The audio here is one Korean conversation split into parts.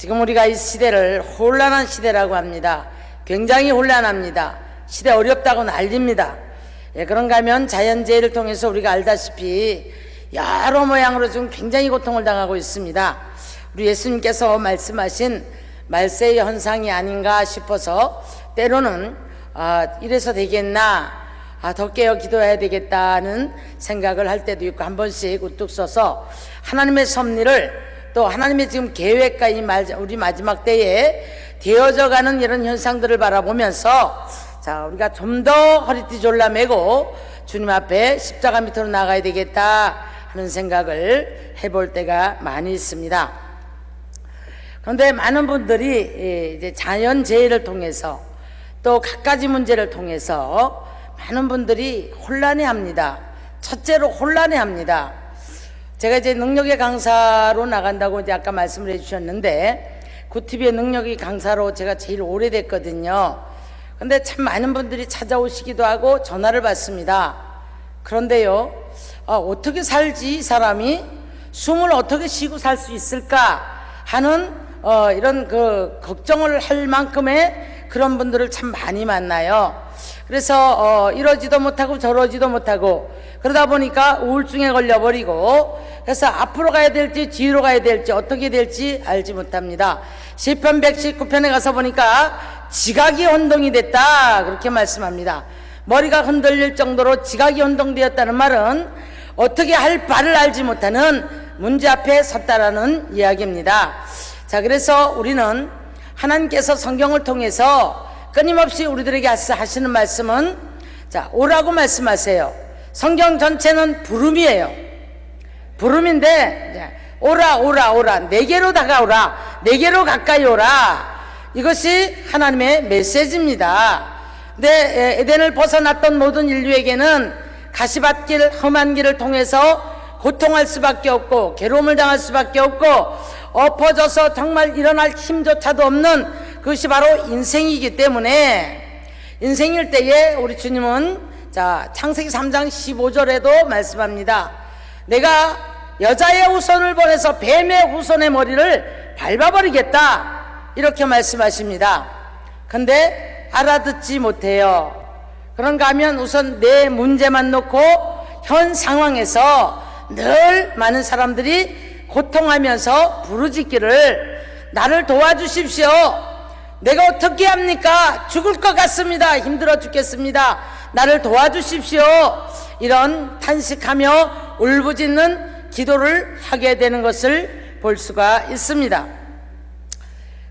지금 우리가 이 시대를 혼란한 시대라고 합니다. 굉장히 혼란합니다. 시대 어렵다고 난립니다. 그런가 하면 자연재해를 통해서 우리가 알다시피 여러 모양으로 지금 굉장히 고통을 당하고 있습니다. 우리 예수님께서 말씀하신 말세의 현상이 아닌가 싶어서 때로는 이래서 되겠나, 더 깨어 기도해야 되겠다는 생각을 할 때도 있고, 한 번씩 우뚝 서서 하나님의 섭리를, 또 하나님의 지금 계획과 우리 마지막 때에 되어져가는 이런 현상들을 바라보면서 우리가 좀 더 허리띠 졸라매고 주님 앞에 십자가 밑으로 나가야 되겠다 하는 생각을 해볼 때가 많이 있습니다. 그런데 많은 분들이 이제 자연재해를 통해서 또 갖가지 문제를 통해서 많은 분들이 혼란해합니다. 첫째로 혼란해합니다. 제가 이제 능력의 강사로 나간다고 이제 아까 말씀을 해주셨는데, 구TV의 능력의 강사로 제가 제일 오래됐거든요. 근데 참 많은 분들이 찾아오시기도 하고 전화를 받습니다. 그런데요, 어떻게 살지 이 사람이, 숨을 어떻게 쉬고 살 수 있을까 하는 이런 걱정을 할 만큼의 그런 분들을 참 많이 만나요. 그래서 이러지도 못하고 저러지도 못하고 그러다 보니까 우울증에 걸려버리고, 그래서 앞으로 가야 될지 뒤로 가야 될지 어떻게 될지 알지 못합니다. 시편 119편에 가서 보니까 지각이 혼동이 됐다 그렇게 말씀합니다. 머리가 흔들릴 정도로 지각이 혼동되었다는 말은 어떻게 할 바를 알지 못하는 문제 앞에 섰다라는 이야기입니다. 그래서 우리는 하나님께서 성경을 통해서 끊임없이 우리들에게 하시는 말씀은, 오라고 말씀하세요. 성경 전체는 부름이에요. 부름인데, 오라, 내게로 다가오라, 내게로 가까이 오라. 이것이 하나님의 메시지입니다. 근데 에덴을 벗어났던 모든 인류에게는 가시밭길, 험한 길을 통해서 고통할 수밖에 없고 괴로움을 당할 수밖에 없고 엎어져서 정말 일어날 힘조차도 없는 그것이 바로 인생이기 때문에, 인생일 때에 우리 주님은 창세기 3장 15절에도 말씀합니다. 내가 여자의 후손을 보내서 뱀의 후손의 머리를 밟아버리겠다 이렇게 말씀하십니다. 근데 알아듣지 못해요. 그런가 하면 우선 내 문제만 놓고 현 상황에서 늘 많은 사람들이 고통하면서 부르짖기를, 나를 도와주십시오, 내가 어떻게 합니까, 죽을 것 같습니다, 힘들어 죽겠습니다, 나를 도와주십시오, 이런 탄식하며 울부짖는 기도를 하게 되는 것을 볼 수가 있습니다.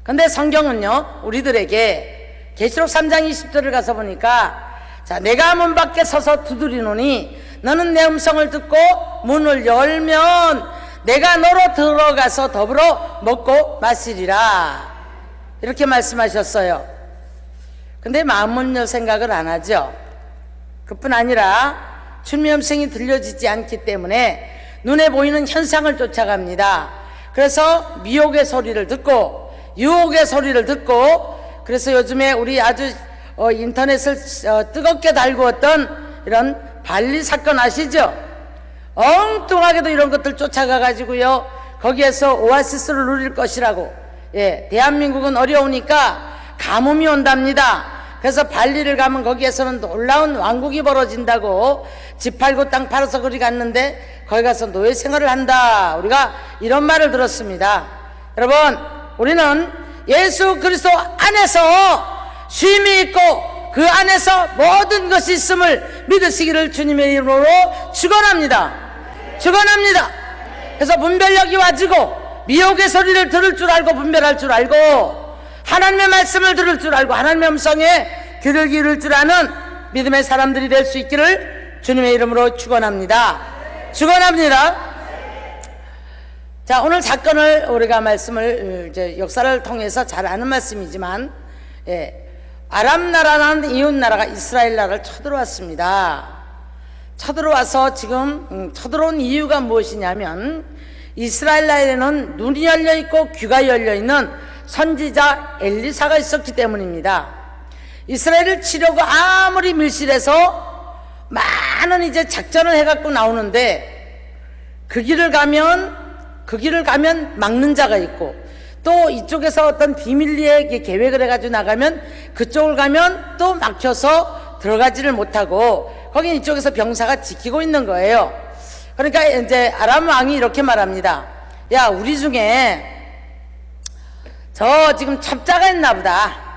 그런데 성경은요, 우리들에게 계시록 3장 20절을 가서 보니까, 내가 문 밖에 서서 두드리노니 너는 내 음성을 듣고 문을 열면 내가 너로 들어가서 더불어 먹고 마시리라 이렇게 말씀하셨어요. 근데 마음은 열 생각을 안 하죠. 그뿐 아니라 주님의 음성이 들려지지 않기 때문에 눈에 보이는 현상을 쫓아갑니다. 그래서 미혹의 소리를 듣고 유혹의 소리를 듣고, 그래서 요즘에 우리 아주 인터넷을 뜨겁게 달구었던 이런 발리 사건 아시죠? 엉뚱하게도 이런 것들 쫓아가 가지고요, 거기에서 오아시스를 누릴 것이라고, 대한민국은 어려우니까 가뭄이 온답니다. 그래서 발리를 가면 거기에서는 놀라운 왕국이 벌어진다고 집 팔고 땅 팔아서 거기 갔는데 거기 가서 노예 생활을 한다, 우리가 이런 말을 들었습니다. 여러분, 우리는 예수 그리스도 안에서 쉼이 있고 그 안에서 모든 것이 있음을 믿으시기를 주님의 이름으로 축원합니다. 축원합니다. 그래서 분별력이 와지고 미혹의 소리를 들을 줄 알고 분별할 줄 알고 하나님의 말씀을 들을 줄 알고 하나님의 음성에 귀를 기울일 줄 아는 믿음의 사람들이 될 수 있기를 주님의 이름으로 축원합니다. 축원합니다. 오늘 사건을 우리가 말씀을 역사를 통해서 잘 아는 말씀이지만, 아람 나라라는 이웃 나라가 이스라엘 나라를 쳐들어왔습니다. 쳐들어와서 지금 쳐들어온 이유가 무엇이냐면, 이스라엘 나라에는 눈이 열려있고 귀가 열려있는 선지자 엘리사가 있었기 때문입니다. 이스라엘을 치려고 아무리 밀실해서 많은 이제 작전을 해갖고 나오는데, 그 길을 가면 막는 자가 있고 또 이쪽에서 어떤 비밀리에 계획을 해가지고 나가면 그쪽을 가면 또 막혀서 들어가지를 못하고 거긴 이쪽에서 병사가 지키고 있는 거예요. 그러니까 이제 아람 왕이 이렇게 말합니다. 야, 우리 중에 저 지금 첩자가 있나 보다.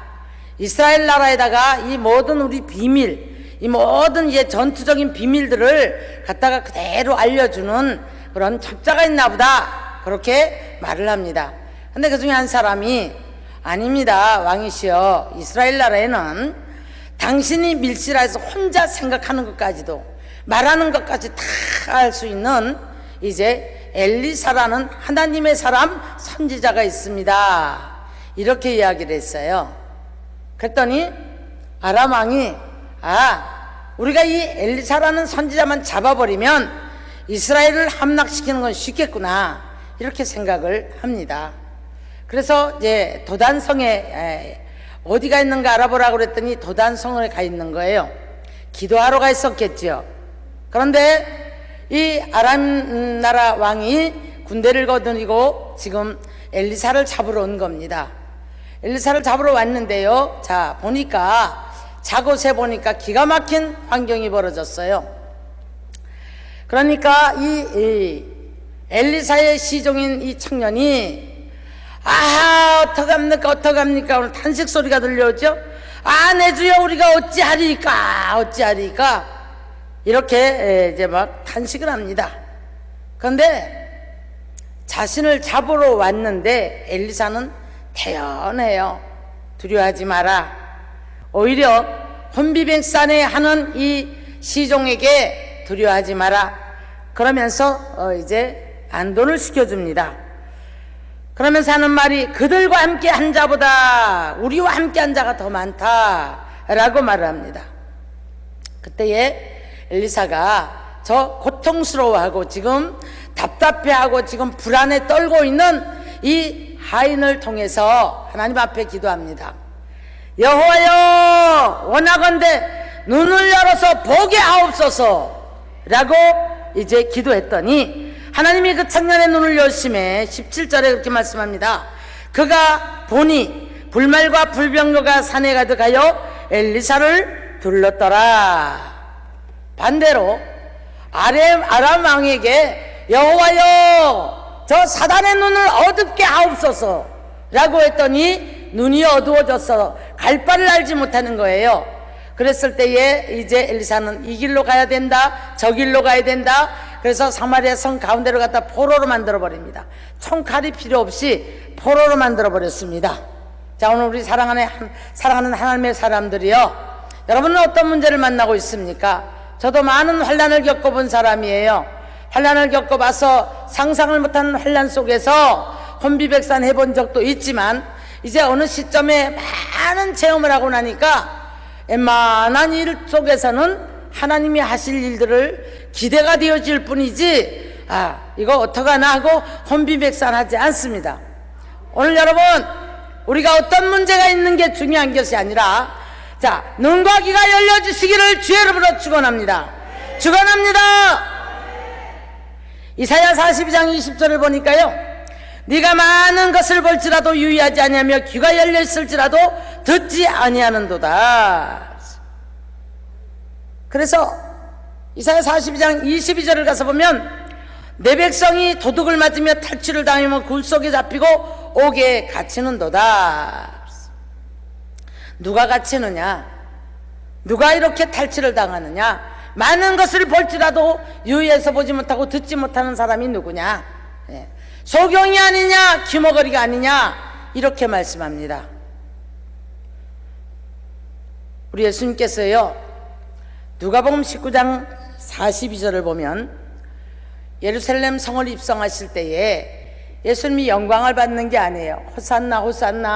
이스라엘 나라에다가 이 모든 우리 비밀, 이 모든 이제 전투적인 비밀들을 갖다가 그대로 알려주는 그런 첩자가 있나 보다. 그렇게 말을 합니다. 근데 그 중에 한 사람이 아닙니다. 왕이시여, 이스라엘 나라에는 당신이 밀시라에서 혼자 생각하는 것까지도 말하는 것까지 다 알 수 있는 이제 엘리사라는 하나님의 사람 선지자가 있습니다. 이렇게 이야기를 했어요. 그랬더니 아람 왕이 우리가 이 엘리사라는 선지자만 잡아버리면 이스라엘을 함락시키는 건 쉽겠구나, 이렇게 생각을 합니다. 그래서 이제 도단성에 어디가 있는가 알아보라고 그랬더니 도단성에 가 있는 거예요. 기도하러 가 있었겠지요. 그런데 이 아람 나라 왕이 군대를 거느리고 지금 엘리사를 잡으러 온 겁니다. 엘리사를 잡으러 왔는데요, 자 보니까 자곳에 보니까 기가 막힌 환경이 벌어졌어요. 그러니까 이 엘리사의 시종인 이 청년이 어떡합니까 오늘 탄식 소리가 들려오죠. 내 주여, 우리가 어찌하리까 이렇게 이제 막 탄식을 합니다. 그런데 자신을 잡으러 왔는데 엘리사는 태연해요. 두려워하지 마라. 오히려 혼비백산에 하는 이 시종에게 두려워하지 마라. 그러면서 이제 안돈을 시켜줍니다. 그러면서 하는 말이 그들과 함께 한 자보다 우리와 함께 한 자가 더 많다라고 말을 합니다. 그때에 엘리사가 저 고통스러워하고 지금 답답해하고 지금 불안에 떨고 있는 이 하인을 통해서 하나님 앞에 기도합니다. 여호와여, 원하건대 눈을 열어서 보게 하옵소서 라고 이제 기도했더니 하나님이 그 청년의 눈을 열심해 17절에 그렇게 말씀합니다. 그가 보니 불말과 불병거가 산에 가득하여 엘리사를 둘렀더라. 반대로 아람 왕에게 여호와여, 저 사단의 눈을 어둡게 하옵소서 라고 했더니 눈이 어두워졌어 갈 바를 알지 못하는 거예요. 그랬을 때에 이제 엘리사는 이 길로 가야 된다, 저 길로 가야 된다. 그래서 사마리아 성 가운데로 갖다 포로로 만들어 버립니다. 총칼이 필요 없이 포로로 만들어 버렸습니다. 자, 오늘 우리 사랑하는 하나님의 사람들이요, 여러분은 어떤 문제를 만나고 있습니까? 저도 많은 환난을 겪어본 사람이에요. 환난을 겪어봐서 상상을 못한 환난 속에서 혼비백산 해본 적도 있지만 이제 어느 시점에 많은 체험을 하고 나니까 웬만한 일 속에서는 하나님이 하실 일들을 기대가 되어질 뿐이지 이거 어떡하나 하고 혼비백산하지 않습니다. 오늘 여러분, 우리가 어떤 문제가 있는 게 중요한 것이 아니라 눈과 귀가 열려주시기를 주의 이름으로 축원합니다. 축원합니다. 이사야 42장 20절을 보니까요, 네가 많은 것을 볼지라도 유의하지 아니하며 귀가 열려 있을지라도 듣지 아니하는도다. 그래서 이사야 42장 22절을 가서 보면 내 백성이 도둑을 맞으며 탈취를 당하며 굴 속에 잡히고 옥에 갇히는도다. 누가 갇히느냐? 누가 이렇게 탈취를 당하느냐? 많은 것을 볼지라도 유의해서 보지 못하고 듣지 못하는 사람이 누구냐? 소경이 아니냐, 귀머거리가 아니냐, 이렇게 말씀합니다. 우리 예수님께서요, 누가복음 19장 42절을 보면 예루살렘 성을 입성하실 때에 예수님이 영광을 받는 게 아니에요. 호산나 호산나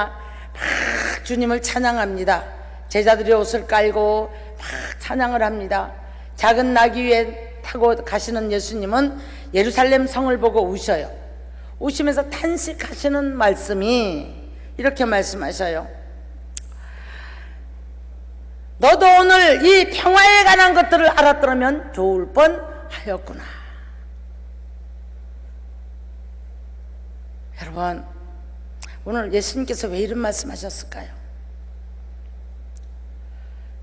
막 주님을 찬양합니다. 제자들이 옷을 깔고 막 찬양을 합니다. 작은 나귀 위에 타고 가시는 예수님은 예루살렘 성을 보고 우셔요. 우시면서 탄식하시는 말씀이 이렇게 말씀하셔요. 너도 오늘 이 평화에 관한 것들을 알았더라면 좋을 뻔하였구나. 여러분, 오늘 예수님께서 왜 이런 말씀하셨을까요?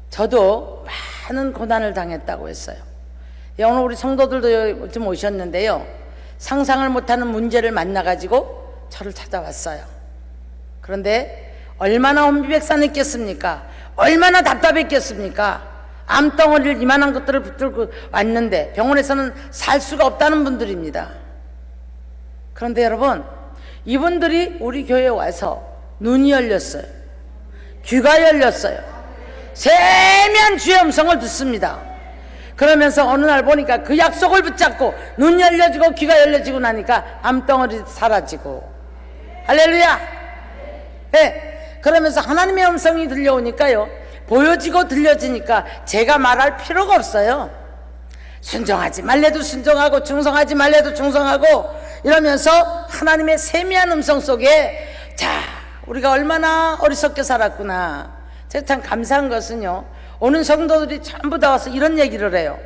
저도 많은 고난을 당했다고 했어요. 오늘 우리 성도들도 좀 오셨는데요, 상상을 못하는 문제를 만나가지고 저를 찾아왔어요. 그런데 얼마나 혼비백산했겠습니까? 얼마나 답답했겠습니까? 암덩어리를 이만한 것들을 붙들고 왔는데 병원에서는 살 수가 없다는 분들입니다. 그런데 여러분, 이분들이 우리 교회에 와서 눈이 열렸어요. 귀가 열렸어요. 세미한 주의 음성을 듣습니다. 그러면서 어느 날 보니까 그 약속을 붙잡고 눈 열려지고 귀가 열려지고 나니까 암덩어리 사라지고, 할렐루야. 네. 그러면서 하나님의 음성이 들려오니까요, 보여지고 들려지니까 제가 말할 필요가 없어요. 순종하지 말래도 순종하고 충성하지 말래도 충성하고 이러면서 하나님의 세미한 음성 속에, 자, 우리가 얼마나 어리석게 살았구나. 제가 참 감사한 것은요, 오는 성도들이 전부 다 와서 이런 얘기를 해요.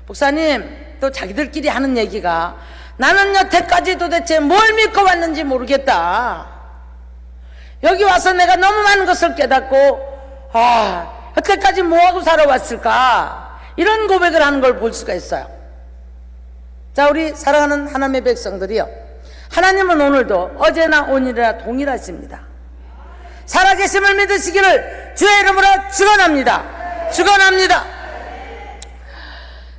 목사님, 또 자기들끼리 하는 얘기가, 나는 여태까지 도대체 뭘 믿고 왔는지 모르겠다. 여기 와서 내가 너무 많은 것을 깨닫고, 여태까지 뭐하고 살아왔을까, 이런 고백을 하는 걸 볼 수가 있어요. 자, 우리 사랑하는 하나님의 백성들이요, 하나님은 오늘도 어제나 오늘이나 동일하십니다. 살아계심을 믿으시기를 주의 이름으로 축원합니다. 축원합니다.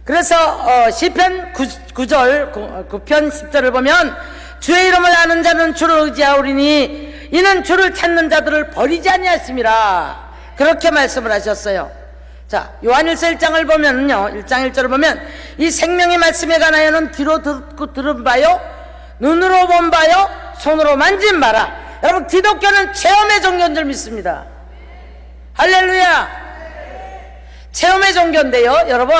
그래서 시편 9편 10절을 보면, 주의 이름을 아는 자는 주를 의지하오리니 이는 주를 찾는 자들을 버리지 아니하심이라, 그렇게 말씀을 하셨어요. 자, 요한일서 1장을 보면요, 1장 1절을 보면, 이 생명의 말씀에 관하여는 귀로 듣고 들은 바요, 눈으로 본 바요, 손으로 만진 바라. 여러분, 기독교는 체험의 종교인 줄 믿습니다. 할렐루야. 체험의 종교인데요, 여러분,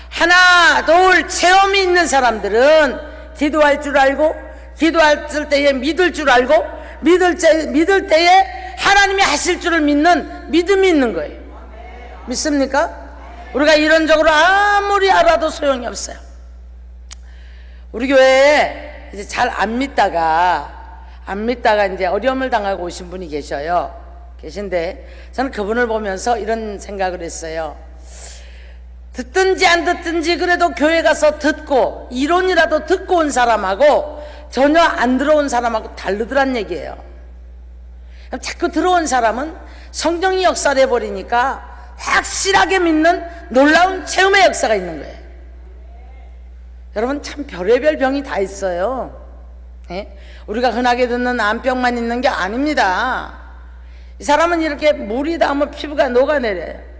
하나 둘 체험이 있는 사람들은 기도할 줄 알고, 기도할 때에 믿을 줄 알고, 믿을 때에 하나님이 하실 줄을 믿는 믿음이 있는 거예요. 믿습니까? 우리가 이론적으로 아무리 알아도 소용이 없어요. 우리 교회에 이제 잘 안 믿다가 이제 어려움을 당하고 오신 분이 계신데, 저는 그분을 보면서 이런 생각을 했어요. 듣든지 안 듣든지 그래도 교회 가서 듣고 이론이라도 듣고 온 사람하고 전혀 안 들어온 사람하고 다르더란 얘기예요. 자꾸 들어온 사람은 성령이 역사를 해버리니까 확실하게 믿는 놀라운 체험의 역사가 있는 거예요. 여러분, 참 별의별 병이 다 있어요. 예? 우리가 흔하게 듣는 암병만 있는 게 아닙니다. 이 사람은 이렇게 물이 닿으면 피부가 녹아내려요.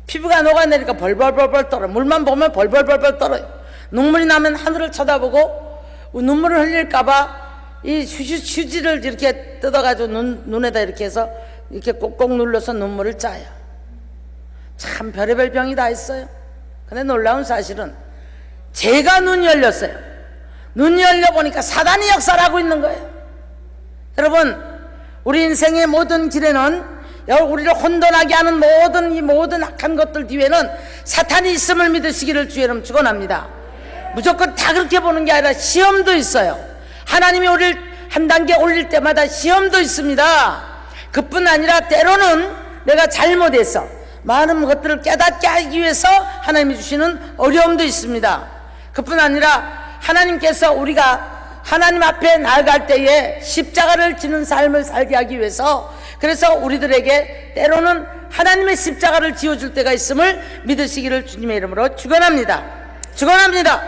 피부가 녹아내리니까 벌벌벌벌 떨어요. 물만 보면 벌벌벌벌 떨어요. 눈물이 나면 하늘을 쳐다보고 눈물을 흘릴까봐 이 휴지를 이렇게 뜯어가지고 눈에다 이렇게 해서 이렇게 꼭꼭 눌러서 눈물을 짜요. 참 별의별 병이 다 있어요. 근데 놀라운 사실은 제가 눈이 열렸어요. 눈이 열려보니까 사단이 역사를 하고 있는 거예요. 여러분, 우리 인생의 모든 길에는, 우리를 혼돈하게 하는 모든 악한 것들 뒤에는 사탄이 있음을 믿으시기를 주의 이름 축원합니다. 무조건 다 그렇게 보는 게 아니라 시험도 있어요. 하나님이 우리를 한 단계 올릴 때마다 시험도 있습니다. 그뿐 아니라 때로는 내가 잘못해서 많은 것들을 깨닫게 하기 위해서 하나님이 주시는 어려움도 있습니다. 그뿐 아니라 하나님께서 우리가 하나님 앞에 나아갈 때에 십자가를 지는 삶을 살게 하기 위해서, 그래서 우리들에게 때로는 하나님의 십자가를 지어줄 때가 있음을 믿으시기를 주님의 이름으로 축원합니다. 축원합니다.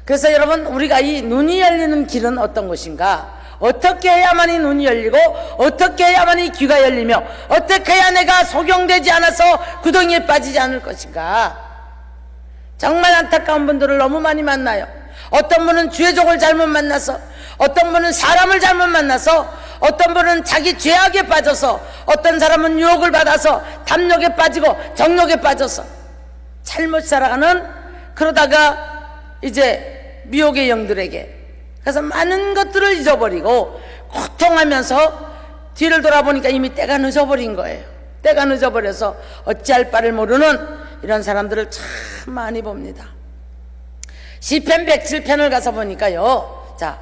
그래서 여러분, 우리가 이 눈이 열리는 길은 어떤 것인가? 어떻게 해야만이 눈이 열리고, 어떻게 해야만이 귀가 열리며, 어떻게 해야 내가 소경되지 않아서 구덩이에 빠지지 않을 것인가? 정말 안타까운 분들을 너무 많이 만나요. 어떤 분은 주의 종을 잘못 만나서, 어떤 분은 사람을 잘못 만나서, 어떤 분은 자기 죄악에 빠져서, 어떤 사람은 유혹을 받아서 탐욕에 빠지고 정욕에 빠져서 잘못 살아가는, 그러다가 이제 미혹의 영들에게, 그래서 많은 것들을 잊어버리고 고통하면서 뒤를 돌아보니까 이미 때가 늦어버린 거예요. 때가 늦어버려서 어찌할 바를 모르는 이런 사람들을 참 많이 봅니다. 시편 107편을 가서 보니까요, 자,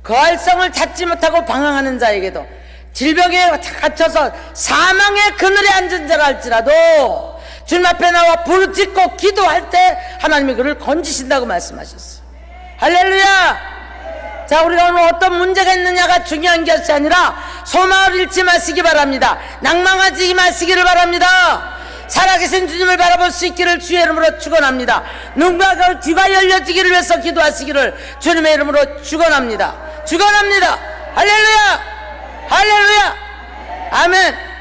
거할 성을 찾지 못하고 방황하는 자에게도 질병에 갇혀서 사망의 그늘에 앉은 자라 할지라도 주님 앞에 나와 부르짖고 기도할 때 하나님이 그를 건지신다고 말씀하셨어요. 할렐루야. 자, 우리가 오늘 어떤 문제가 있느냐가 중요한 것이 아니라 소망을 잃지 마시기 바랍니다. 낭망하지 마시기를 바랍니다. 살아계신 주님을 바라볼 수 있기를 주의 이름으로 축원합니다. 누군가 귀가 열려지기를 위해서 기도하시기를 주님의 이름으로 축원합니다. 축원합니다. 할렐루야. 할렐루야. 아멘.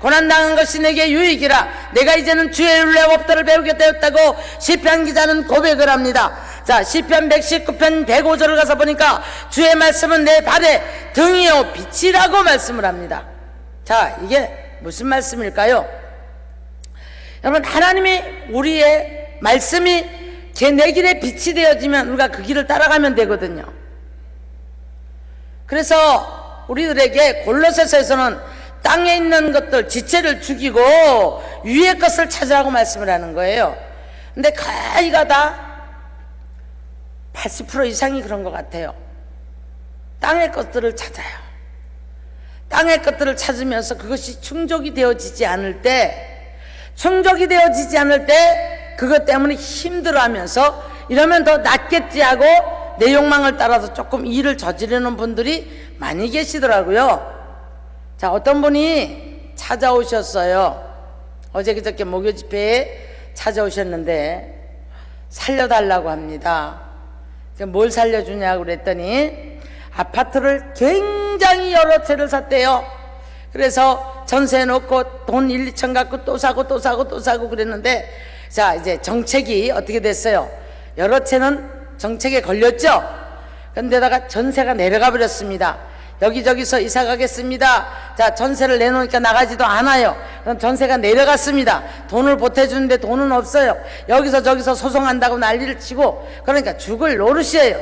고난당한 것이 내게 유익이라 내가 이제는 주의 율례 법도를 배우게 되었다고 시편 기자는 고백을 합니다. 자, 시편 119편 105절을 가서 보니까 주의 말씀은 내 발에 등이요 빛이라고 말씀을 합니다. 자, 이게 무슨 말씀일까요? 여러분, 하나님이 우리의 말씀이 내 길에 빛이 되어지면 우리가 그 길을 따라가면 되거든요. 그래서 우리들에게 골로새서에서는 땅에 있는 것들 지체를 죽이고 위의 것을 찾으라고 말씀을 하는 거예요. 근데 거의가 다 80% 이상이 그런 것 같아요. 땅의 것들을 찾아요. 땅의 것들을 찾으면서 그것이 충족이 되어지지 않을 때 그것 때문에 힘들어하면서 이러면 더 낫겠지 하고 내 욕망을 따라서 조금 일을 저지르는 분들이 많이 계시더라고요. 자, 어떤 분이 찾아오셨어요. 어제 그저께 목요 집회에 찾아오셨는데 살려달라고 합니다. 뭘 살려주냐고 그랬더니 아파트를 굉장히 여러 채를 샀대요. 그래서 전세해 놓고 돈 1, 2천 갖고 또 사고 그랬는데, 자, 이제 정책이 어떻게 됐어요? 여러 채는 정책에 걸렸죠? 그런데다가 전세가 내려가 버렸습니다. 여기저기서 이사 가겠습니다. 자, 전세를 내놓으니까 나가지도 않아요. 그럼 전세가 내려갔습니다. 돈을 보태주는데 돈은 없어요. 여기서 저기서 소송한다고 난리를 치고, 그러니까 죽을 노릇이에요.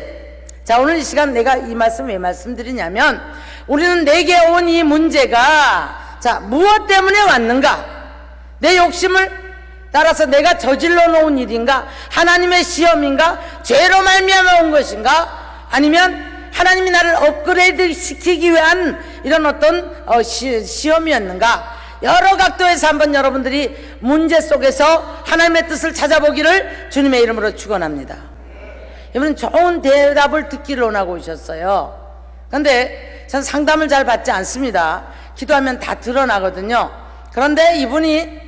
자, 오늘 이 시간 내가 이 말씀 왜 말씀드리냐면, 우리는 내게 온 이 문제가 자, 무엇 때문에 왔는가? 내 욕심을 따라서 내가 저질러 놓은 일인가? 하나님의 시험인가? 죄로 말미암아 온 것인가? 아니면 하나님이 나를 업그레이드 시키기 위한 이런 어떤 시험이었는가? 여러 각도에서 한번 여러분들이 문제 속에서 하나님의 뜻을 찾아보기를 주님의 이름으로 축원합니다. 여러분, 좋은 대답을 듣기를 원하고 오셨어요. 그런데 전 상담을 잘 받지 않습니다. 기도하면 다 드러나거든요. 그런데 이분이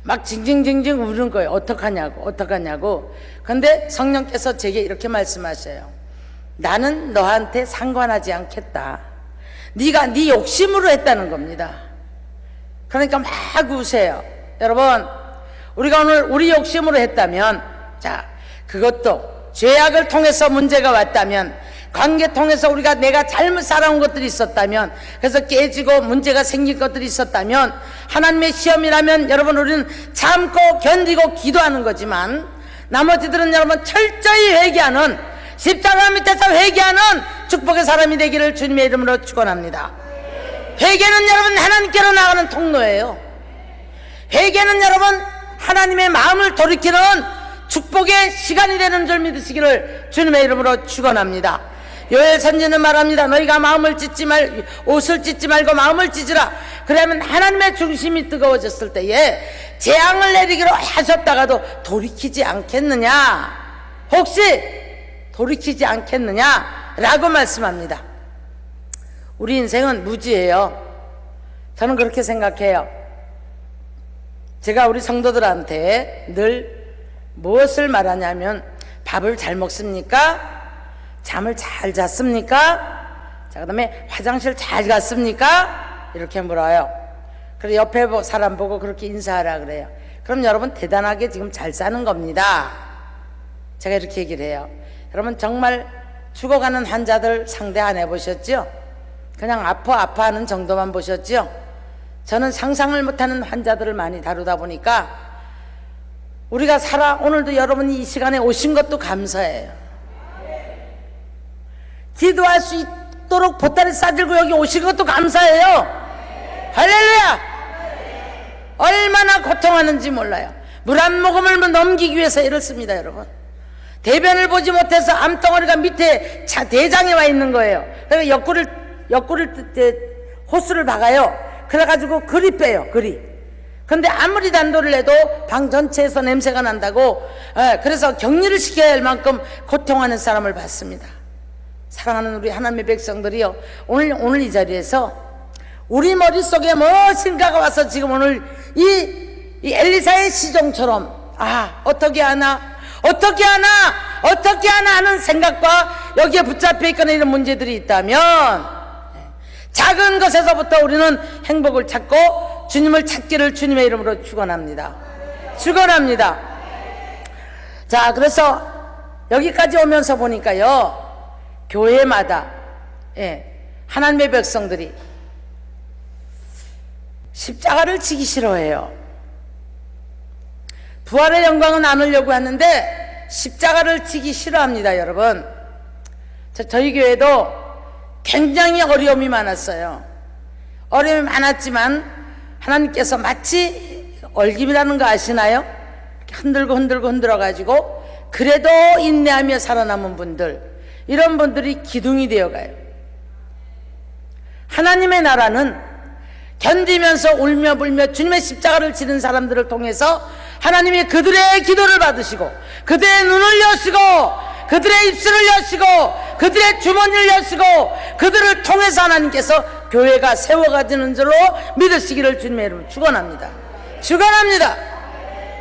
막 징징징징 우는 거예요. 어떡하냐고. 그런데 성령께서 제게 이렇게 말씀하셔요. 나는 너한테 상관하지 않겠다. 네가 네 욕심으로 했다는 겁니다. 그러니까 막 우세요. 여러분, 우리가 오늘 우리 욕심으로 했다면, 자, 그것도 죄악을 통해서 문제가 왔다면, 관계 통해서 내가 잘못 살아온 것들이 있었다면, 그래서 깨지고 문제가 생길 것들이 있었다면, 하나님의 시험이라면 여러분, 우리는 참고 견디고 기도하는 거지만, 나머지들은 여러분 철저히 회개하는, 십자가 밑에서 회개하는 축복의 사람이 되기를 주님의 이름으로 축원합니다. 회개는 여러분 하나님께로 나가는 통로예요. 회개는 여러분 하나님의 마음을 돌이키는 축복의 시간이 되는 줄 믿으시기를 주님의 이름으로 축원합니다. 요엘 선지는 말합니다. 너희가 옷을 찢지 말고 마음을 찢으라. 그러면 하나님의 중심이 뜨거워졌을 때에 재앙을 내리기로 하셨다가도 돌이키지 않겠느냐? 혹시 돌이키지 않겠느냐라고 말씀합니다. 우리 인생은 무지예요. 저는 그렇게 생각해요. 제가 우리 성도들한테 늘 무엇을 말하냐면, 밥을 잘 먹습니까? 잠을 잘 잤습니까? 자, 그 다음에 화장실 잘 갔습니까? 이렇게 물어요. 그래서 옆에 사람 보고 그렇게 인사하라 그래요. 그럼 여러분 대단하게 지금 잘 사는 겁니다. 제가 이렇게 얘기를 해요. 여러분 정말 죽어가는 환자들 상대 안 해보셨죠? 그냥 아파하는 정도만 보셨죠? 저는 상상을 못하는 환자들을 많이 다루다 보니까 우리가 오늘도 여러분이 이 시간에 오신 것도 감사해요. 기도할 수 있도록 보따리 싸들고 여기 오신 것도 감사해요. 할렐루야! 얼마나 고통하는지 몰라요. 물 한 모금을 넘기기 위해서 애를 씁니다, 여러분. 대변을 보지 못해서 암덩어리가 밑에 대장에 와 있는 거예요. 그래서 호스를 박아요. 그래가지고 그리 빼요, 그리. 근데 아무리 단도를 해도 방 전체에서 냄새가 난다고, 그래서 격리를 시켜야 할 만큼 고통하는 사람을 봤습니다. 사랑하는 우리 하나님의 백성들이요, 오늘 이 자리에서 우리 머릿속에 무엇인가가 와서 지금 오늘 이 엘리사의 시종처럼, 어떻게 하나 하는 생각과 여기에 붙잡혀 있거나 이런 문제들이 있다면, 작은 것에서부터 우리는 행복을 찾고 주님을 찾기를 주님의 이름으로 축원합니다. 축원합니다. 자, 그래서 여기까지 오면서 보니까요, 교회마다 하나님의 백성들이 십자가를 지기 싫어해요. 부활의 영광은 안으려고 하는데 십자가를 지기 싫어합니다. 여러분, 저희 교회도 굉장히 어려움이 많았어요. 어려움이 많았지만 하나님께서 마치 얼김이라는 거 아시나요? 흔들어 가지고 그래도 인내하며 살아남은 분들, 이런 분들이 기둥이 되어가요. 하나님의 나라는 견디면서 울며 불며 주님의 십자가를 지는 사람들을 통해서 하나님이 그들의 기도를 받으시고 그들의 눈을 여시고 그들의 입술을 여시고 그들의 주머니를 여시고 그들을 통해서 하나님께서 교회가 세워가지는 줄로 믿으시기를 주님의 이름으로 축원합니다. 축원합니다.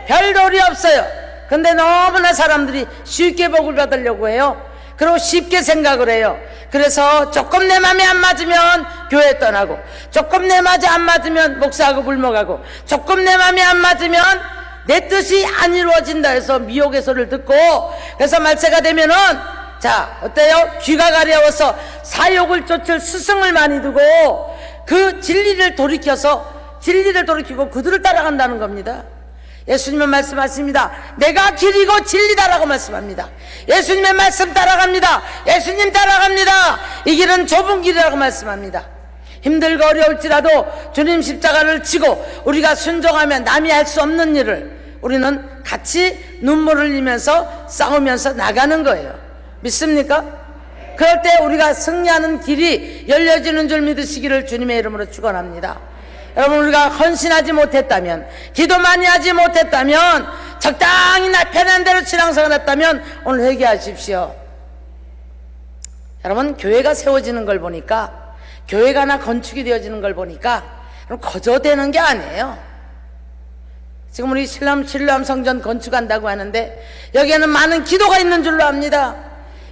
별 도리 없어요. 근데 너무나 사람들이 쉽게 복을 받으려고 해요. 그리고 쉽게 생각을 해요. 그래서 조금 내 맘에 안 맞으면 교회 떠나고, 조금 내 맘에 안 맞으면 목사하고 불먹하고, 조금 내 맘에 안 맞으면 내 뜻이 안 이루어진다 해서 미혹의 소리를 듣고, 그래서 말세가 되면은 자, 어때요? 귀가 가려워서 사욕을 쫓을 스승을 많이 두고 그 진리를 돌이키고 그들을 따라간다는 겁니다. 예수님은 말씀하십니다. 내가 길이고 진리다라고 말씀합니다. 예수님의 말씀 따라갑니다. 예수님 따라갑니다. 이 길은 좁은 길이라고 말씀합니다. 힘들고 어려울지라도 주님 십자가를 지고 우리가 순종하면 남이 할 수 없는 일을 우리는 같이 눈물을 흘리면서 싸우면서 나가는 거예요. 믿습니까? 그럴 때 우리가 승리하는 길이 열려지는 줄 믿으시기를 주님의 이름으로 축원합니다. 여러분, 우리가 헌신하지 못했다면, 기도 많이 하지 못했다면, 적당히 편한 대로 신앙생활 했다면 오늘 회개하십시오. 여러분, 교회가 세워지는 걸 보니까, 교회가 하나 건축이 되어지는 걸 보니까 거저되는 게 아니에요. 지금 우리 신람 성전 건축한다고 하는데 여기에는 많은 기도가 있는 줄로 압니다.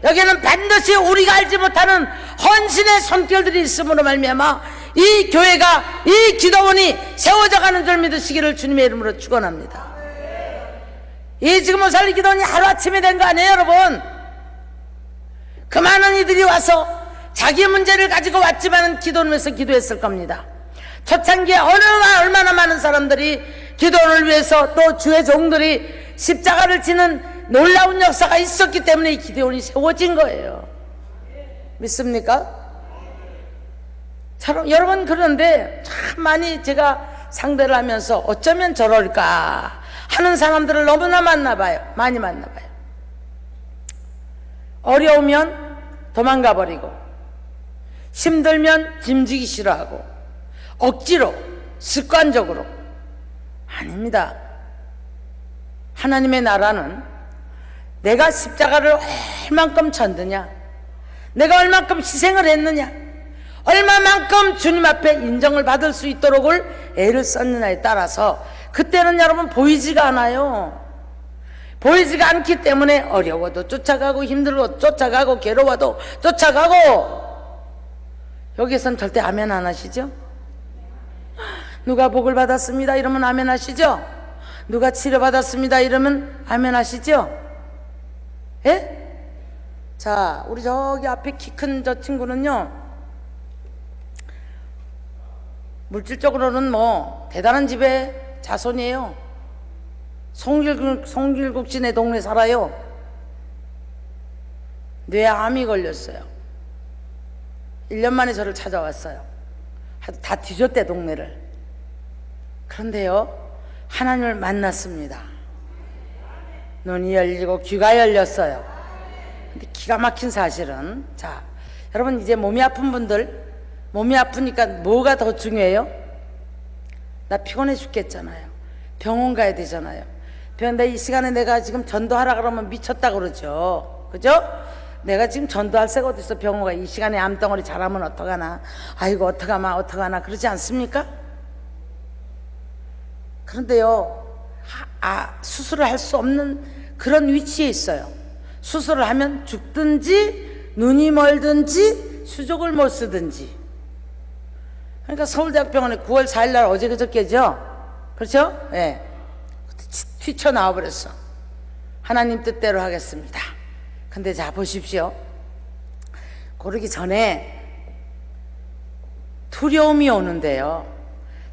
여기에는 반드시 우리가 알지 못하는 헌신의 손길들이 있음으로 말미암아 이 교회가, 이 기도원이 세워져 가는 줄 믿으시기를 주님의 이름으로 축원합니다. 이 지금 모살리 기도원이 하루아침에 된 거 아니에요, 여러분? 그 많은 이들이 와서 자기 문제를 가지고 왔지만 기도를 위해서 기도했을 겁니다. 초창기에 얼마나 많은 사람들이 기도를 위해서 또 주의 종들이 십자가를 지는 놀라운 역사가 있었기 때문에 이 기도원이 세워진 거예요. 믿습니까? 여러분, 그런데 참 많이 제가 상대를 하면서 어쩌면 저럴까 하는 사람들을 너무나 많이 만나봐요. 어려우면 도망가 버리고, 힘들면 짐지기 싫어하고, 억지로 습관적으로. 아닙니다. 하나님의 나라는 내가 십자가를 얼만큼 졌느냐, 내가 얼만큼 희생을 했느냐, 얼마만큼 주님 앞에 인정을 받을 수 있도록 애를 썼느냐에 따라서 그때는 여러분 보이지가 않아요. 보이지가 않기 때문에 어려워도 쫓아가고, 힘들어도 쫓아가고, 괴로워도 쫓아가고. 여기에선 절대 아멘 안 하시죠? 누가 복을 받았습니다 이러면 아멘 하시죠? 누가 치료받았습니다 이러면 아멘 하시죠? 예? 자, 우리 저기 앞에 키 큰 저 친구는요, 물질적으로는 뭐 대단한 집의 자손이에요. 송길국 씨네 동네 살아요. 뇌암이 걸렸어요. 1년 만에 저를 찾아왔어요. 다 뒤졌대, 동네를. 그런데요, 하나님을 만났습니다. 눈이 열리고 귀가 열렸어요. 근데 기가 막힌 사실은, 자, 여러분 이제 몸이 아픈 분들, 몸이 아프니까 뭐가 더 중요해요? 나 피곤해 죽겠잖아요. 병원 가야 되잖아요. 근데 이 시간에 내가 지금 전도하라 그러면 미쳤다 그러죠. 그죠? 내가 지금 전도할 새가 어딨어. 병원 가 이 시간에 암덩어리 자라면 어떡하나, 아이고 어떡하나 그러지 않습니까? 그런데요, 수술을 할 수 없는 그런 위치에 있어요. 수술을 하면 죽든지 눈이 멀든지 수족을 못 쓰든지. 그러니까 서울대학병원에 9월 4일 날 어제 그저께죠? 그렇죠? 예. 네. 튀쳐나와 버렸어. 하나님 뜻대로 하겠습니다. 근데 자 보십시오. 고르기 전에 두려움이 오는데요,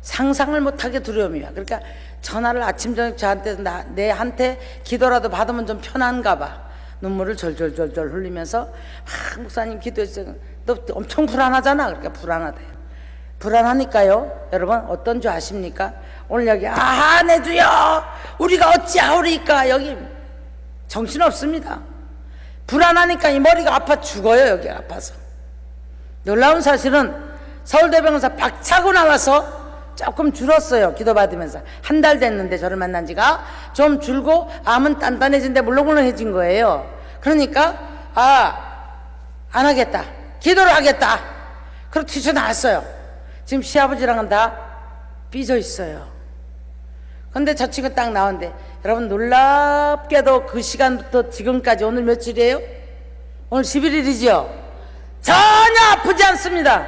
상상을 못하게 두려움이 와. 그러니까 전화를 아침 저녁 저한테 내한테 기도라도 받으면 좀 편한가 봐. 눈물을 절절절절 흘리면서 목사님 기도했어요. 너 엄청 불안하잖아. 그러니까 불안하대요. 불안하니까요, 여러분 어떤 줄 아십니까? 오늘 여기 내 주여 우리가 어찌하오리까, 여기 정신없습니다. 불안하니까 이 머리가 아파 죽어요. 여기 아파서. 놀라운 사실은 서울대병원에서 박차고 나와서 조금 줄었어요. 기도받으면서 한 달 됐는데 저를 만난 지가 좀 줄고 암은 단단해진데 물렁물렁해진 거예요. 그러니까 안 하겠다, 기도를 하겠다, 그렇게 튀쳐나왔어요. 지금 시아버지랑은 다 삐져 있어요. 근데 저 친구 딱 나오는데, 여러분 놀랍게도 그 시간부터 지금까지 오늘 며칠이에요? 오늘 11일이죠? 전혀 아프지 않습니다.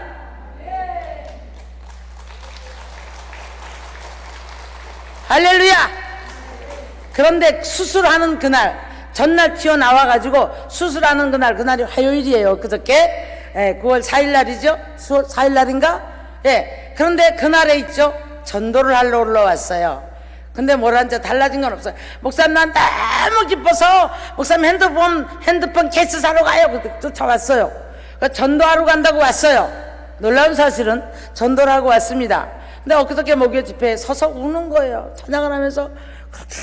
할렐루야. 그런데 수술하는 그날, 전날 튀어나와가지고 수술하는 그날이 화요일이에요. 그저께 9월 4일 날이죠? 4일 날인가? 예. 그런데 그날에 있죠, 전도를 하러 올라왔어요. 근데 뭐라는지 달라진 건 없어요. 목사님 난 너무 기뻐서 목사님 핸드폰 케이스 사러 가요. 쫓아왔어요. 그러니까 전도하러 간다고 왔어요. 놀라운 사실은 전도를 하고 왔습니다. 근데 엊그저께 목요 집회에 서서 우는 거예요. 찬양을 하면서 그렇게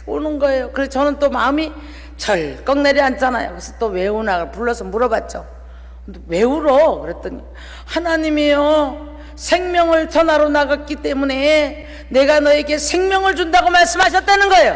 우는 거예요. 그래서 저는 또 마음이 철컥 내려앉잖아요. 그래서 또 왜 우나 불러서 물어봤죠. 왜 울어? 그랬더니 하나님이요, 생명을 전하러 나갔기 때문에 내가 너에게 생명을 준다고 말씀하셨다는 거예요.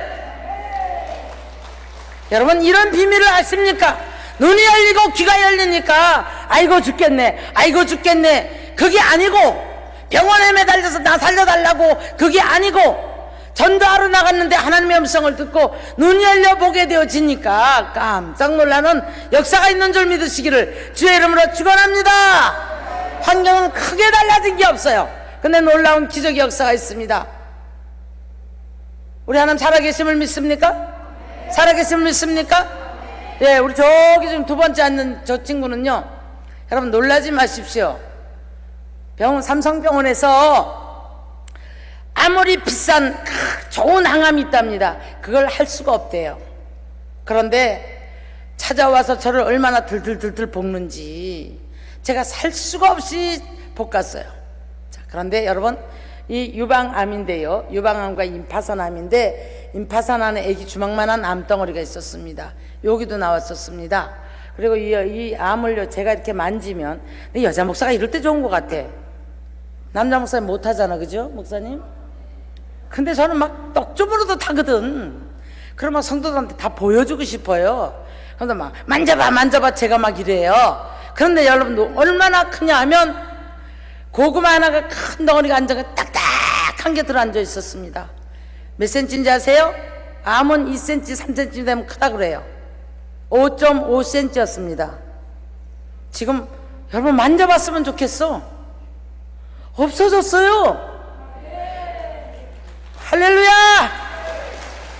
여러분 이런 비밀을 아십니까? 눈이 열리고 귀가 열리니까 아이고 죽겠네 그게 아니고, 병원에 매달려서 나 살려달라고 그게 아니고, 전도하러 나갔는데 하나님의 음성을 듣고 눈이 열려 보게 되어지니까 깜짝 놀라는 역사가 있는 줄 믿으시기를 주의 이름으로 축원합니다. 환경은 크게 달라진 게 없어요. 근데 놀라운 기적의 역사가 있습니다. 우리 하나님 살아계심을 믿습니까? 살아계심을 믿습니까? 예, 우리 저기 지금 두 번째 앉는 저 친구는요, 여러분 놀라지 마십시오. 삼성병원에서 아무리 비싼 좋은 항암이 있답니다. 그걸 할 수가 없대요. 그런데 찾아와서 저를 얼마나 들들들들 볶는지 제가 살 수가 없이 볶았어요. 자, 그런데 여러분 이 유방암인데요, 유방암과 임파선암인데, 임파선 안에 애기 주먹만한 암덩어리가 있었습니다. 여기도 나왔었습니다. 그리고 이 암을요, 제가 이렇게 만지면, 여자 목사가 이럴 때 좋은 것 같아. 남자 목사님 못하잖아, 그죠 목사님? 근데 저는 막 떡주부로도 타거든. 그러면 성도들한테 다 보여주고 싶어요. 그래서 막 만져봐 제가 막 이래요. 그런데 여러분 얼마나 크냐 하면, 고구마 하나가 큰 덩어리가 앉아가 딱딱한 게 들어앉아 있었습니다. 몇 센치인지 아세요? 암은 2cm, 3cm 되면 크다 그래요. 5.5cm였습니다. 지금 여러분 만져봤으면 좋겠어. 없어졌어요. 할렐루야.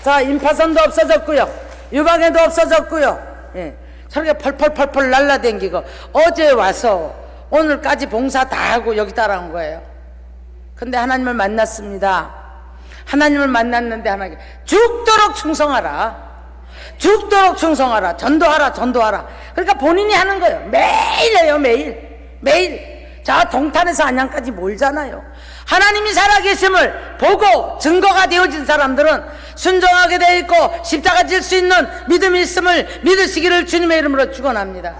자, 임파선도 없어졌고요, 유방에도 없어졌고요. 예, 저렇게 펄펄펄펄 날라댕기고 어제 와서 오늘까지 봉사 다 하고 여기 따라온 거예요. 근데 하나님을 만났습니다. 하나님을 만났는데 하나님께 죽도록 충성하라, 전도하라. 그러니까 본인이 하는 거예요. 매일 해요. 매일 저 동탄에서 안양까지 몰잖아요. 하나님이 살아계심을 보고 증거가 되어진 사람들은 순종하게 되어 있고 십자가 질 수 있는 믿음이 있음을 믿으시기를 주님의 이름으로 축원합니다.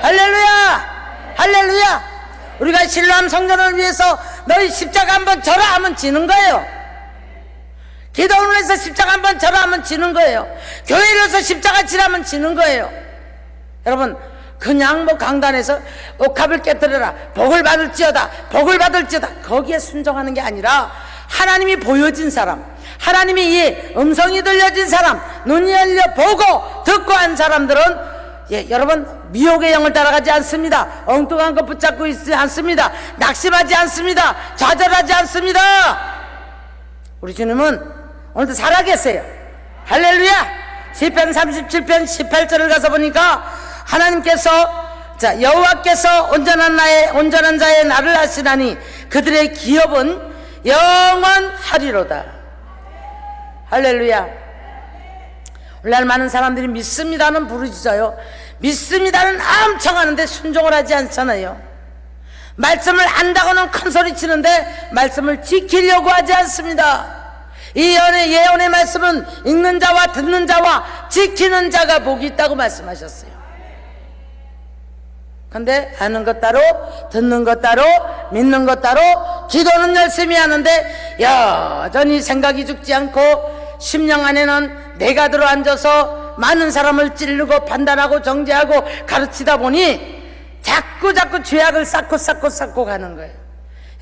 할렐루야! 할렐루야! 우리가 신뢰함 성전을 위해서 너희 십자가 한번 져라 하면 지는 거예요. 기도원을 해서 십자가 한번 져라 하면 지는 거예요. 교회를 해서 십자가 지라면 지는 거예요. 여러분, 그냥 뭐 강단에서 옥합을 깨뜨려라, 복을 받을지어다, 복을 받을지어다, 거기에 순종하는 게 아니라 하나님이 보여진 사람, 하나님이 이 음성이 들려진 사람, 눈이 열려 보고 듣고 한 사람들은 여러분, 미혹의 영을 따라가지 않습니다. 엉뚱한 것 붙잡고 있지 않습니다. 낙심하지 않습니다. 좌절하지 않습니다. 우리 주님은 오늘도 살아계세요. 할렐루야! 시편 37편 18절을 가서 보니까 하나님께서, 자, 여호와께서 온전한 자의 날을 하시나니 그들의 기업은 영원하리로다. 할렐루야. 오늘날 많은 사람들이 믿습니다는 부르짖어요. 믿습니다는 엄청 하는데 순종을 하지 않잖아요. 말씀을 안다고는 큰 소리 치는데 말씀을 지키려고 하지 않습니다. 이 예언의 말씀은 읽는 자와 듣는 자와 지키는 자가 복이 있다고 말씀하셨어요. 근데 아는 것 따로, 듣는 것 따로, 믿는 것 따로, 기도는 열심히 하는데 여전히 생각이 죽지 않고 심령 안에는 내가 들어앉아서 많은 사람을 찌르고 판단하고 정죄하고 가르치다 보니 자꾸 죄악을 쌓고 가는 거예요.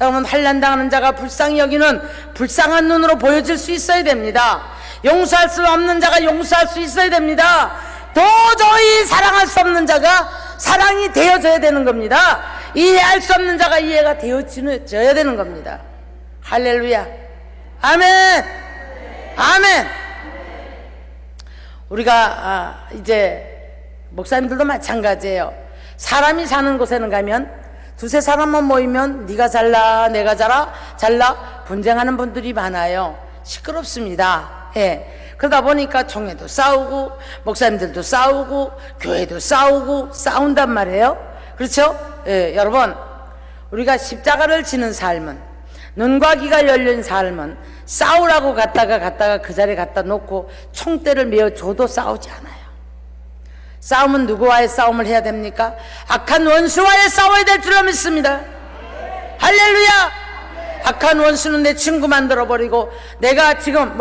여러분, 환난당하는 자가 불쌍히 여기는 불쌍한 눈으로 보여질 수 있어야 됩니다. 용서할 수 없는 자가 용서할 수 있어야 됩니다. 도저히 사랑할 수 없는 자가 사랑이 되어져야 되는 겁니다. 이해할 수 없는 자가 이해가 되어져야 되는 겁니다. 할렐루야. 아멘. 아멘. 우리가 이제 목사님들도 마찬가지예요. 사람이 사는 곳에는 가면 두세 사람만 모이면 네가 잘나 내가 잘나 분쟁하는 분들이 많아요. 시끄럽습니다. 예. 그러다 보니까 총회도 싸우고 목사님들도 싸우고 교회도 싸우고 싸운단 말이에요. 그렇죠? 예, 여러분, 우리가 십자가를 지는 삶은, 눈과 귀가 열린 삶은 싸우라고 갔다가 그 자리에 갖다 놓고 총대를 메어줘도 싸우지 않아요. 싸움은 누구와의 싸움을 해야 됩니까? 악한 원수와의 싸워야 될 줄로 믿습니다. 할렐루야. 악한 원수는 내 친구 만들어버리고, 내가 지금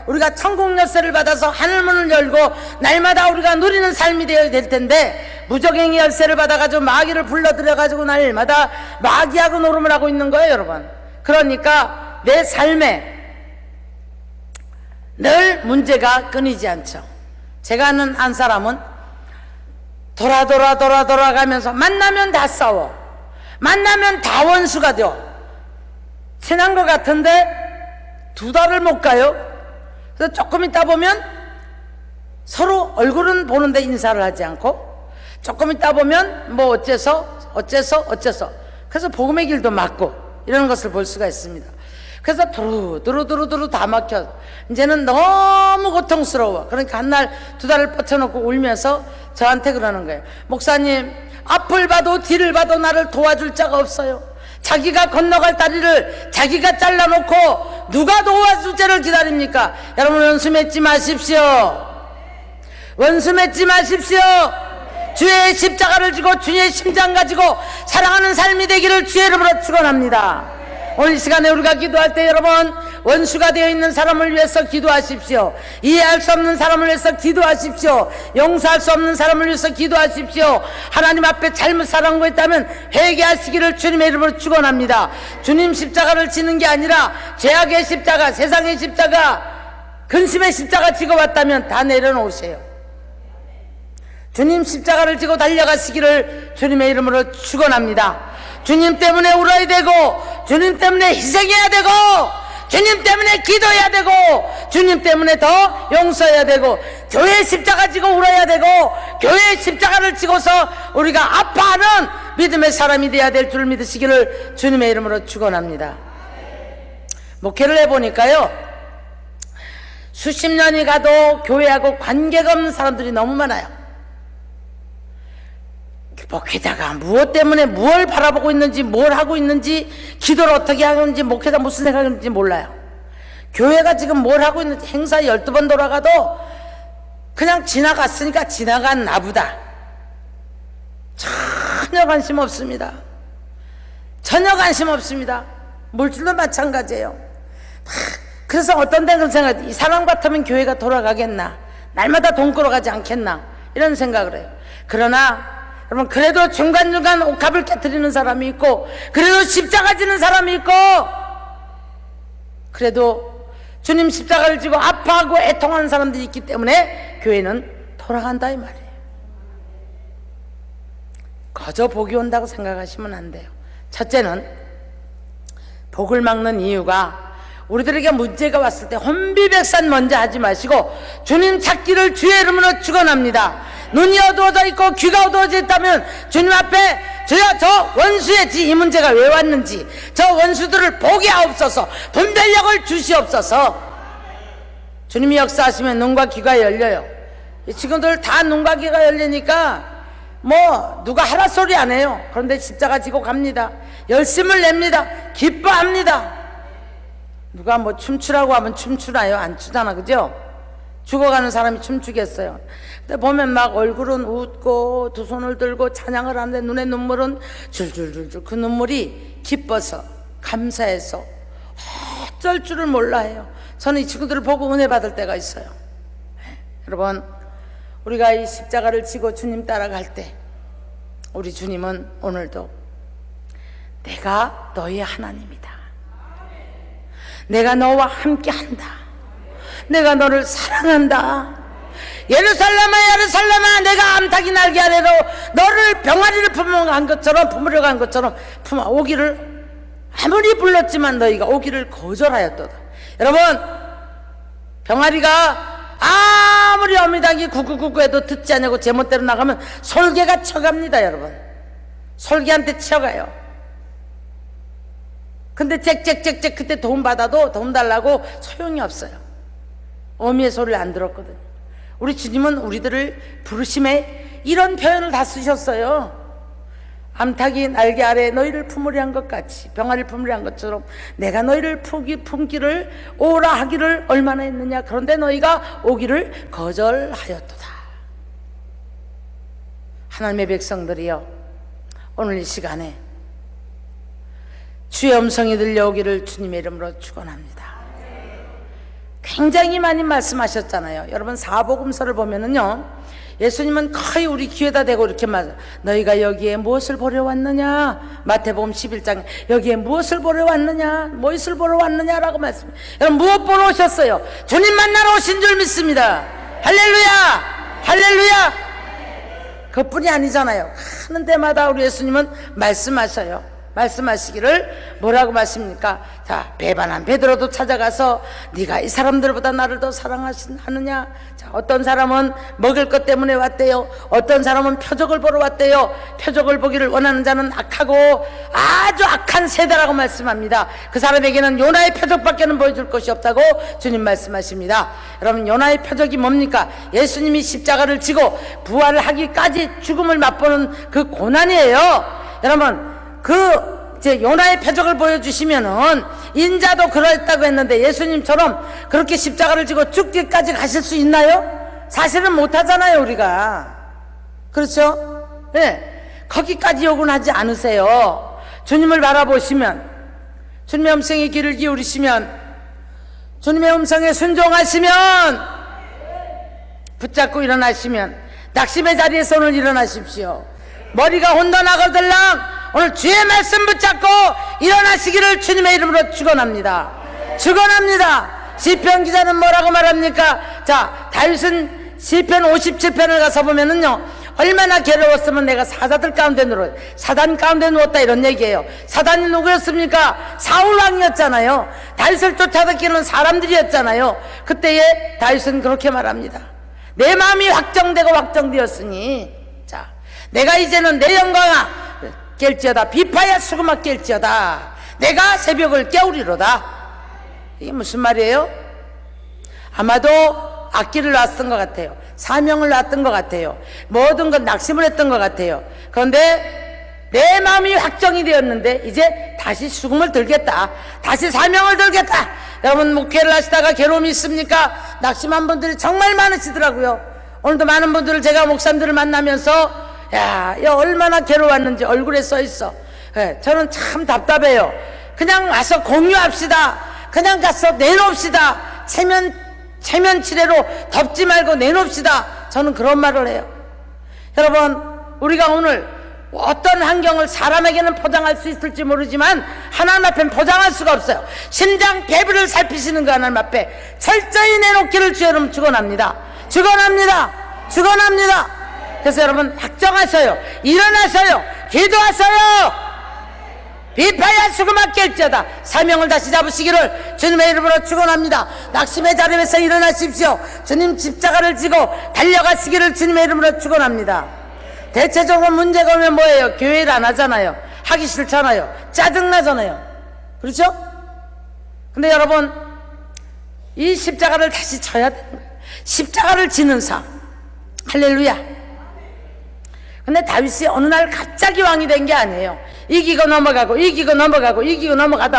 우리가 천국 열쇠를 받아서 하늘문을 열고 날마다 우리가 누리는 삶이 되어야 될 텐데, 무적행위 열쇠를 받아가지고 마귀를 불러들여가지고 날마다 마귀하고 노름을 하고 있는 거예요, 여러분. 그러니까 내 삶에 늘 문제가 끊이지 않죠. 제가 아는 한 사람은 돌아가면서 만나면 다 싸워, 만나면 다 원수가 되어 친한 것 같은데 2달을 못 가요. 그래서 조금 있다 보면 서로 얼굴은 보는데 인사를 하지 않고, 조금 있다 보면 뭐 어째서 그래서 복음의 길도 막고 이런 것을 볼 수가 있습니다. 그래서 두루 다 막혀 이제는 너무 고통스러워. 그러니까 한 날 2달을 뻗쳐놓고 울면서 저한테 그러는 거예요. 목사님, 앞을 봐도 뒤를 봐도 나를 도와줄 자가 없어요. 자기가 건너갈 다리를 자기가 잘라놓고 누가 도와줄 자를 기다립니까? 여러분, 원수 맺지 마십시오. 원수 맺지 마십시오. 주의 십자가를 지고 주의 심장 가지고 사랑하는 삶이 되기를 주의 이름으로 축원합니다. 오늘 이 시간에 우리가 기도할 때 여러분, 원수가 되어 있는 사람을 위해서 기도하십시오. 이해할 수 없는 사람을 위해서 기도하십시오. 용서할 수 없는 사람을 위해서 기도하십시오. 하나님 앞에 잘못 살아온 거 있다면 회개하시기를 주님의 이름으로 축원합니다. 주님 십자가를 지는 게 아니라 죄악의 십자가, 세상의 십자가, 근심의 십자가 지고 왔다면 다 내려놓으세요. 주님 십자가를 지고 달려가시기를 주님의 이름으로 축원합니다. 주님 때문에 울어야 되고, 주님 때문에 희생해야 되고, 주님 때문에 기도해야 되고, 주님 때문에 더 용서해야 되고, 교회 십자가 지고 울어야 되고, 교회 십자가를 지고서 우리가 아파하는 믿음의 사람이 되어야 될 줄 믿으시기를 주님의 이름으로 축원합니다. 목회를 해보니까요, 수십 년이 가도 교회하고 관계가 없는 사람들이 너무 많아요. 목회자가 무엇 때문에 무엇을 바라보고 있는지, 뭘 하고 있는지, 기도를 어떻게 하는지, 목회자 무슨 생각인지 몰라요. 교회가 지금 뭘 하고 있는지, 행사 12번 돌아가도 그냥 지나갔으니까 지나간 나보다 전혀 관심 없습니다. 전혀 관심 없습니다. 물질도 마찬가지예요. 그래서 어떤 데는 생각, 이 사람 같으면 교회가 돌아가겠나, 날마다 돈 끌어가지 않겠나, 이런 생각을 해요. 그러나 여러분, 그래도 중간중간 옥합을 깨뜨리는 사람이 있고, 그래도 십자가 지는 사람이 있고, 그래도 주님 십자가를 지고 아파하고 애통하는 사람들이 있기 때문에 교회는 돌아간다, 이 말이에요. 거저 복이 온다고 생각하시면 안 돼요. 첫째는 복을 막는 이유가, 우리들에게 문제가 왔을 때 혼비백산 먼저 하지 마시고 주님 찾기를 주의 이름으로 축원합니다. 눈이 어두워져 있고 귀가 어두워져 있다면 주님 앞에, 주여 저 원수의 이 문제가 왜 왔는지, 저 원수들을 보게 하옵소서, 분별력을 주시옵소서. 주님이 역사하시면 눈과 귀가 열려요. 이 친구들 다 눈과 귀가 열리니까 뭐 누가 하라 소리 안 해요. 그런데 십자가 지고 갑니다. 열심을 냅니다. 기뻐합니다. 누가 뭐 춤추라고 하면 춤추나요? 안 추잖아, 그죠? 죽어가는 사람이 춤추겠어요. 근데 보면 막 얼굴은 웃고 두 손을 들고 찬양을 하는데 눈에 눈물은 줄줄줄줄, 그 눈물이 기뻐서, 감사해서 어쩔 줄을 몰라 해요. 저는 이 친구들을 보고 은혜 받을 때가 있어요. 여러분, 우리가 이 십자가를 지고 주님 따라갈 때 우리 주님은 오늘도 내가 너의 하나님이다, 내가 너와 함께한다, 내가 너를 사랑한다, 예루살렘아 예루살렘아 내가 암탉이 날개 아래로 너를 병아리를 품어간 것처럼, 품으려고 한 것처럼 오기를, 아무리 불렀지만 너희가 오기를 거절하였도다. 여러분, 병아리가 아무리 어미닭이 구구구구 해도 듣지 않냐고 제멋대로 나가면 솔개가 쳐갑니다. 여러분, 솔개한테 쳐가요. 근데 짹짹짹짹 그때 도움 받아도 도움 달라고 소용이 없어요. 어미의 소리를 안 들었거든요. 우리 주님은 우리들을 부르심에 이런 표현을 다 쓰셨어요. 암탉이 날개 아래 너희를 품으려 한 것 같이, 병아리를 품으려 한 것처럼 내가 너희를 품기를 오라 하기를 얼마나 했느냐. 그런데 너희가 오기를 거절하였도다. 하나님의 백성들이여, 오늘 이 시간에 주의 음성이 들려오기를 주님의 이름으로 축원합니다. 굉장히 많이 말씀하셨잖아요. 여러분, 사복음서를 보면은요, 예수님은 거의 우리 귀에다 대고 이렇게 말, 너희가 여기에 무엇을 보러 왔느냐, 마태복음 11장 여기에 무엇을 보러 왔느냐, 무엇을 보러 왔느냐라고 말씀. 여러분, 무엇 보러 오셨어요? 주님 만나러 오신 줄 믿습니다. 할렐루야, 할렐루야. 그뿐이 아니잖아요. 하는 데마다 우리 예수님은 말씀하셔요. 말씀하시기를 뭐라고 말씀입니까? 자, 배반한 베드로도 찾아가서 네가 이 사람들보다 나를 더 사랑하느냐. 자, 어떤 사람은 먹을 것 때문에 왔대요. 어떤 사람은 표적을 보러 왔대요. 표적을 보기를 원하는 자는 악하고 아주 악한 세대라고 말씀합니다. 그 사람에게는 요나의 표적밖에는 보여줄 것이 없다고 주님 말씀하십니다. 여러분, 요나의 표적이 뭡니까? 예수님이 십자가를 지고 부활을 하기까지 죽음을 맛보는 그 고난이에요. 여러분, 요나의 표적을 보여주시면은 인자도 그랬다고 했는데 예수님처럼 그렇게 십자가를 지고 죽기까지 가실 수 있나요? 사실은 못하잖아요, 우리가. 그렇죠? 네. 거기까지 요구하지 않으세요. 주님을 바라보시면, 주님의 음성에 귀를 기울이시면, 주님의 음성에 순종하시면, 붙잡고 일어나시면, 낙심의 자리에서 오늘 일어나십시오. 머리가 혼돈하거들랑 오늘 주의 말씀 붙잡고 일어나시기를 주님의 이름으로 축원합니다. 축원합니다. 시편 기자는 뭐라고 말합니까? 자, 다윗은 시편 57편을 가서 보면은요, 얼마나 괴로웠으면 내가 사자들 가운데 누워, 사단 가운데 누웠다, 이런 얘기예요. 사단이 누구였습니까? 사울왕이었잖아요. 다윗을 쫓아다니는 사람들이었잖아요. 그때에 다윗은 그렇게 말합니다. 내 마음이 확정되고 확정되었으니, 자, 내가 이제는 내 영광아 깰지어다, 비파야 수금아 깰지어다, 내가 새벽을 깨우리로다. 이게 무슨 말이에요? 아마도 악기를 놨던 것 같아요. 사명을 놨던 것 같아요. 모든 건 낙심을 했던 것 같아요. 그런데 내 마음이 확정이 되었는데 이제 다시 수금을 들겠다, 다시 사명을 들겠다. 여러분, 목회를 하시다가 괴로움이 있습니까? 낙심한 분들이 정말 많으시더라고요. 오늘도 많은 분들을 제가 목사님들을 만나면서 야, 얼마나 괴로웠는지 얼굴에 써 있어. 저는 참 답답해요. 그냥 와서 공유합시다. 그냥 가서 내놓읍시다. 체면 치레로 덮지 말고 내놓읍시다. 저는 그런 말을 해요. 여러분, 우리가 오늘 어떤 환경을 사람에게는 포장할 수 있을지 모르지만 하나님 앞엔 포장할 수가 없어요. 심장 배부를 살피시는 그 하나님 앞에 철저히 내놓기를 주 여러분 축원합니다. 축원합니다. 그래서 여러분, 확정하세요. 일어나서요. 기도하세요. 비파야 수금할게일지어다. 사명을 다시 잡으시기를 주님의 이름으로 축원합니다. 낙심의 자리에서 일어나십시오. 주님 십자가를 지고 달려가시기를 주님의 이름으로 축원합니다. 대체적으로 문제가 오면 뭐예요? 교회를 안 하잖아요. 하기 싫잖아요. 짜증나잖아요. 그렇죠? 근데 여러분, 이 십자가를 다시 져야 되는 거예요. 십자가를 지는 삶. 할렐루야. 근데 다윗이 어느 날 갑자기 왕이 된 게 아니에요. 이기고 넘어가다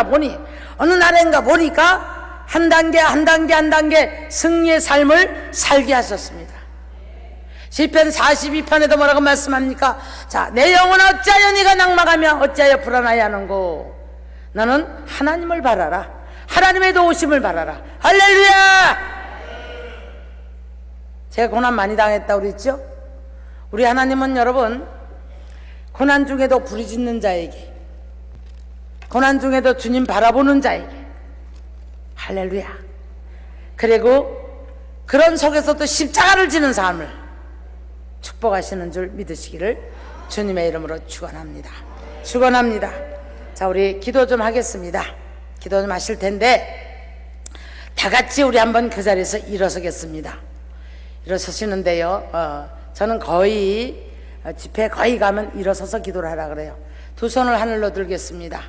보니 어느 날인가 보니까 한 단계 승리의 삶을 살게 하셨습니다. 시편 42편에도 뭐라고 말씀합니까? 자, 내 영혼아 어찌하여 네가 낙망하며 어찌하여 불안하여 하는고. 너는 하나님을 바라라. 하나님의 도우심을 바라라. 할렐루야. 제가 고난 많이 당했다고 그랬죠? 우리 하나님은 여러분, 고난 중에도 부르짖는 자에게, 고난 중에도 주님 바라보는 자에게, 할렐루야. 그리고 그런 속에서도 십자가를 지는 삶을 축복하시는 줄 믿으시기를 주님의 이름으로 축원합니다. 자, 우리 기도 좀 하겠습니다. 기도 좀 하실 텐데 다 같이 우리 한번 그 자리에서 일어서겠습니다. 일어서시는데요, 저는 거의 집회 거의 가면 일어서서 기도를 하라 그래요. 두 손을 하늘로 들겠습니다.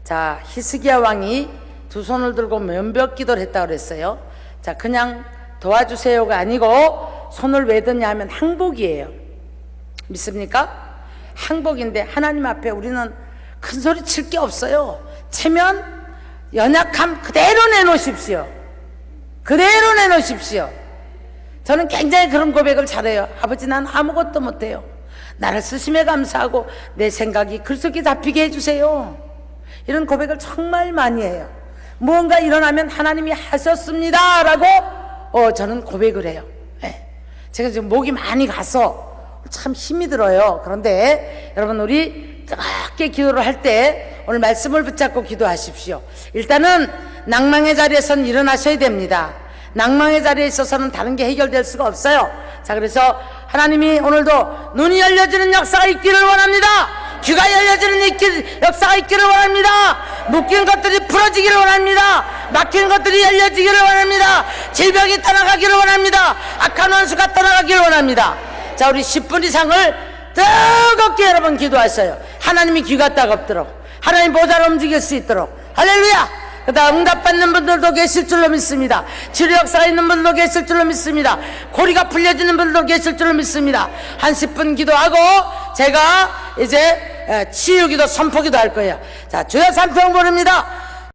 자, 히스기야 왕이 두 손을 들고 면벽 기도를 했다고 그랬어요. 자, 그냥 도와주세요가 아니고 손을 왜 드냐 하면 항복이에요. 믿습니까? 항복인데 하나님 앞에 우리는 큰 소리 칠 게 없어요. 체면, 연약함 그대로 내놓으십시오. 저는 굉장히 그런 고백을 잘해요. 아버지, 난 아무것도 못해요. 나를 쓰심에 감사하고 내 생각이 글속에 잡히게 해주세요. 이런 고백을 정말 많이 해요. 무언가 일어나면 하나님이 하셨습니다 라고 저는 고백을 해요. 제가 지금 목이 많이 가서 참 힘이 들어요. 그런데 여러분, 우리 뜨겁게 기도를 할 때 오늘 말씀을 붙잡고 기도하십시오. 일단은 낭망의 자리에서는 일어나셔야 됩니다. 낭망의 자리에 있어서는 다른 게 해결될 수가 없어요. 자, 그래서 하나님이 오늘도 눈이 열려지는 역사가 있기를 원합니다. 귀가 열려지는 역사가 있기를 원합니다. 묶인 것들이 풀어지기를 원합니다. 막힌 것들이 열려지기를 원합니다. 질병이 떠나가기를 원합니다. 악한 원수가 떠나가기를 원합니다. 자, 우리 10분 이상을 뜨겁게 여러분 기도하셔요. 하나님이 귀가 따갑도록, 하나님 보좌를 움직일 수 있도록. 할렐루야. 그 다음 응답받는 분들도 계실 줄로 믿습니다. 치료 역사가 있는 분들도 계실 줄로 믿습니다. 고리가 풀려지는 분들도 계실 줄로 믿습니다. 한 10분 기도하고 제가 이제 치유기도 선포기도 할 거예요. 자, 주여 삼평 부릅니다.